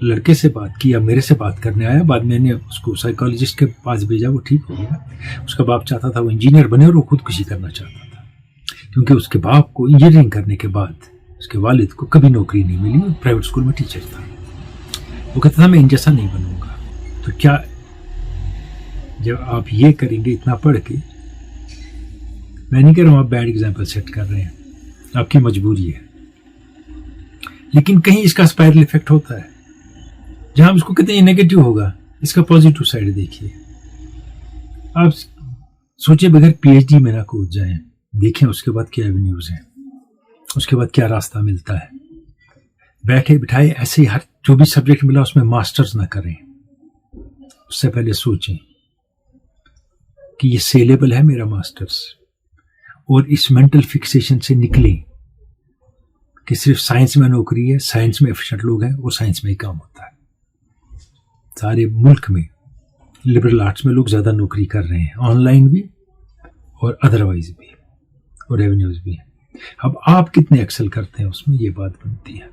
لڑکے سے بات کی یا میرے سے بات کرنے آیا. بعد میں نے اس کو سائیکالوجسٹ کے پاس بھیجا, وہ ٹھیک ہو گیا. اس کا باپ چاہتا تھا وہ انجینئر بنے اور وہ خودکشی کرنا چاہتا تھا, کیونکہ اس کے باپ کو انجینئرنگ کرنے کے بعد اس کے والد کو کبھی نوکری نہیں ملی, پرائیویٹ اسکول میں ٹیچر تھا. وہ کہتا تھا میں ان جیسا نہیں بنوں گا. تو کیا جب آپ یہ کریں گے اتنا پڑھ کے, میں نہیں کہہ رہا ہوں آپ بیڈ ایگزامپل سیٹ کر رہے ہیں, آپ کی مجبوری ہے, لیکن کہیں اس کا اسپائرل ایفیکٹ ہوتا ہے. جہاں اس کو کہتے ہیں نیگیٹو ہوگا, اس کا پازیٹو سائڈ دیکھیے. آپ سوچے بغیر پی ایچ ڈی میں نہ کود جائیں, دیکھیں اس کے بعد کیا ایونیوز ہیں, اس کے بعد کیا راستہ ملتا ہے. بیٹھے بٹھائے ایسے ہر جو بھی سبجیکٹ ملا اس میں ماسٹرز نہ کریں. اس سے پہلے سوچیں کہ یہ سیلیبل ہے میرا ماسٹرز, اور اس مینٹل فکسیشن سے نکلیں کہ صرف سائنس میں نوکری ہے, سائنس میں ایفیشینٹ لوگ ہیں, وہ سائنس میں ہی کام ہوتا ہے. سارے ملک میں لبرل آرٹس میں لوگ زیادہ نوکری کر رہے ہیں, آن لائن بھی اور ادروائز بھی, اور ریونیوز بھی. اب آپ کتنے ایکسل کرتے ہیں اس میں, یہ بات بنتی ہے.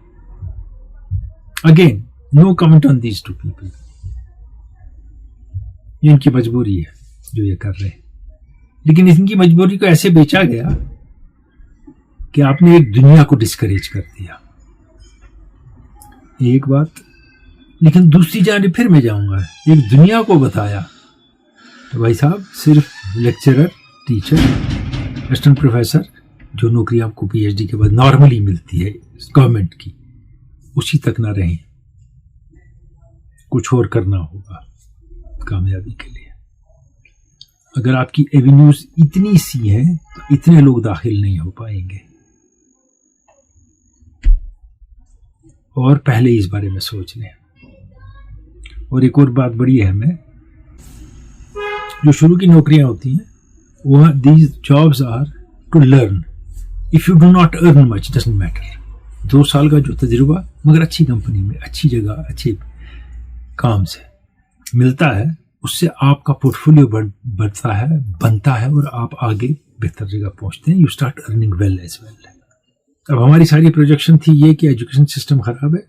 Again no comment on these two people, یہ ان کی مجبوری ہے جو یہ کر رہے ہیں. لیکن ان کی مجبوری کو ایسے بیچا گیا کہ آپ نے ایک دنیا کو ڈسکریج کر دیا. ایک بات, لیکن دوسری جانب پھر میں جاؤں گا, ایک دنیا کو بتایا تو بھائی صاحب صرف لیکچرر, ٹیچر, اسسٹنٹ پروفیسر, جو نوکری آپ کو پی ایچ ڈی کے بعد نارملی ملتی ہے گورنمنٹ کی, اسی تک نہ رہیں, کچھ اور کرنا ہوگا کامیابی کے لیے. اگر آپ کی ایونیوز اتنی سی ہیں تو اتنے لوگ داخل نہیں ہو پائیں گے. اور پہلے اس بارے میں سوچ لیں. اور ایک اور بات بڑی اہم ہے, جو شروع کی نوکریاں ہوتی ہیں وہ these jobs are to learn. If you do not earn much doesn't matter. 2 سال کا جو تجربہ مگر اچھی کمپنی میں, اچھی جگہ, اچھے کام سے ملتا ہے, اس سے آپ کا پورٹ فولیو بڑھتا ہے, بنتا ہے, اور آپ آگے بہتر جگہ پہنچتے ہیں. You start earning well as well. اب ہماری ساری پروجیکشن تھی یہ کہ ایجوکیشن سسٹم خراب ہے,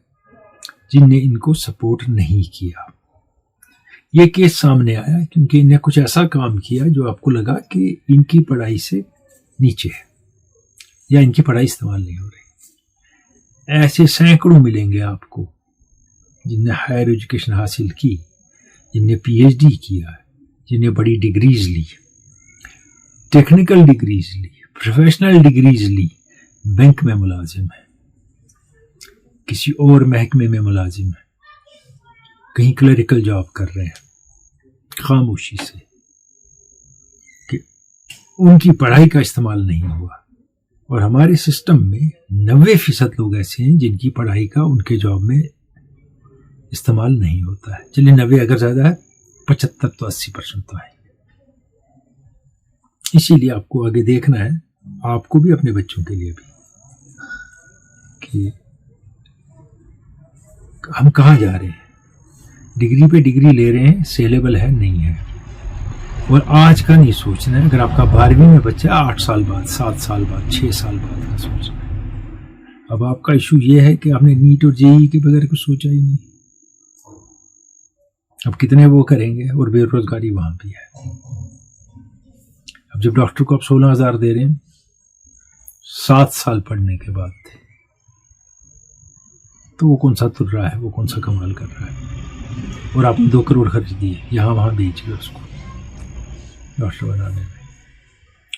جن نے ان کو سپورٹ نہیں کیا. یہ کیس سامنے آیا کیونکہ انہیں کچھ ایسا کام کیا جو آپ کو لگا کہ ان کی پڑھائی سے نیچے ہے, یا ان کی پڑھائی استعمال نہیں ہو رہی. ایسے سینکڑوں ملیں گے آپ کو جن نے ہائر ایجوکیشن حاصل کی, جن نے پی ایچ ڈی کیا, جن نے بڑی ڈگریز لی, ٹیکنیکل ڈگریز لی, پروفیشنل ڈگریز لی, بینک میں ملازم ہے, کسی اور محکمے میں ملازم ہے, کہیں کلریکل جاب کر رہے ہیں, خاموشی سے, کہ ان کی پڑھائی کا استعمال نہیں ہوا. اور ہمارے سسٹم میں 90% لوگ ایسے ہیں جن کی پڑھائی کا ان کے جاب میں استعمال نہیں ہوتا ہے. چلیے 90 اگر زیادہ ہے, 75 تو 80% تو ہے. اسی لیے آپ کو آگے دیکھنا ہے, آپ کو بھی, اپنے بچوں کے لیے بھی, کہ ہم کہاں جا رہے ہیں. ڈگری پہ ڈگری لے رہے ہیں, سیلیبل ہے نہیں ہے. اور آج کا نہیں سوچنا ہے. اگر آپ کا 12ویں میں بچہ 8 سال بعد, 7 سال بعد, 6 سال بعد کا سوچنا ہے. اب آپ کا ایشو یہ ہے کہ آپ نے نیٹ اور جے ای کے بغیر کچھ سوچا ہی نہیں. اب کتنے وہ کریں گے, اور بے روزگاری وہاں بھی ہے. اب جب ڈاکٹر کو آپ 16,000 دے رہے ہیں 7 سال پڑھنے کے بعد, تو وہ کون سا تر رہا ہے, وہ کون سا کمال کر رہا ہے. اور آپ نے 2 کروڑ خرچ دیے, یہاں وہاں بیچ گئے اس کو ڈاکٹر بنانے میں.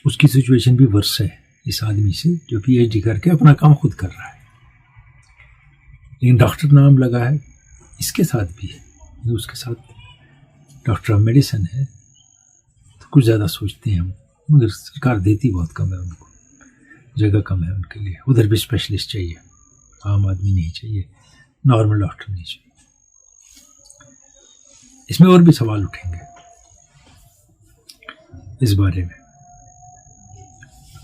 اس کی سچویشن بھی ورس ہے اس آدمی سے جو پی ایچ ڈی کر کے اپنا کام خود کر رہا ہے. لیکن ڈاکٹر نام لگا ہے, اس کے ساتھ بھی ہے, اس کے ساتھ ڈاکٹر آف میڈیسن ہے, تو کچھ زیادہ سوچتے ہیں ہم. مگر سرکار دیتی بہت کم ہے ان کو, جگہ کم ہے ان کے لیے. ادھر بھی اسپیشلسٹ چاہیے, عام آدمی نہیں چاہیے, نارمل ڈاکٹر نہیں چاہیے. اس میں اور بھی سوال اٹھیں گے اس بارے میں.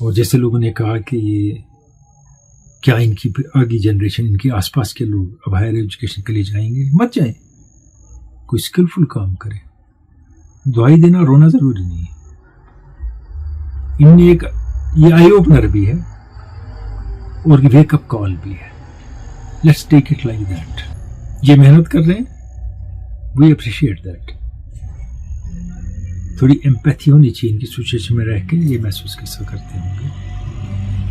اور جیسے لوگوں نے کہا کہ یہ کیا ان کی آگے جنریشن, ان کے آس پاس کے لوگ اب ہائر ایجوکیشن کے لیے جائیں گے؟ مت جائیں, کوئی اسکلفل کام کریں. دعائی دینا رونا ضروری نہیں ہے. ان میں ایک یہ آئی اوپنر بھی ہے اور ویک اپ کال بھی ہے. Let's take it like that. یہ محنت کر رہے ہیں, وی اپریشیٹ دیٹ. تھوڑی ایمپیتھی ہونی چاہیے ان کی سچویشن میں رہ کے, یہ محسوس کیسا کرتے ہوں گے.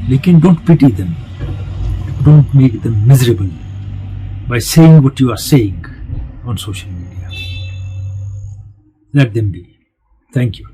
لیکن don't pity them, don't make them miserable by saying what you are saying on social media. Let them be. Thank you.